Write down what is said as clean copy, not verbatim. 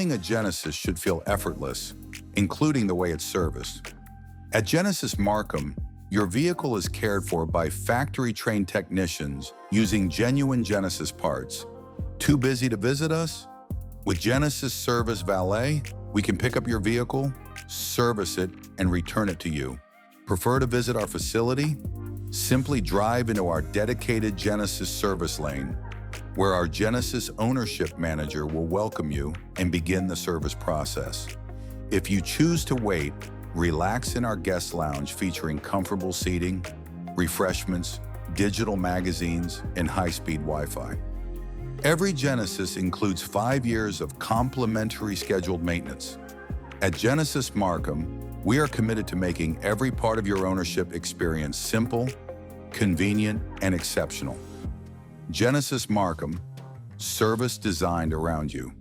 Owning a Genesis should feel effortless, including the way it's serviced. At Genesis Markham, your vehicle is cared for by factory-trained technicians using genuine Genesis parts. Too busy to visit us? With Genesis Service Valet, we can pick up your vehicle, service it, and return it to you. Prefer to visit our facility? Simply drive into our dedicated Genesis service lane, where our Genesis ownership manager will welcome you and begin the service process. If you choose to wait, relax in our guest lounge featuring comfortable seating, refreshments, digital magazines, and high-speed Wi-Fi. Every Genesis includes 5 years of complimentary scheduled maintenance. At Genesis Markham, we are committed to making every part of your ownership experience simple, convenient, and exceptional. Genesis Markham, service designed around you.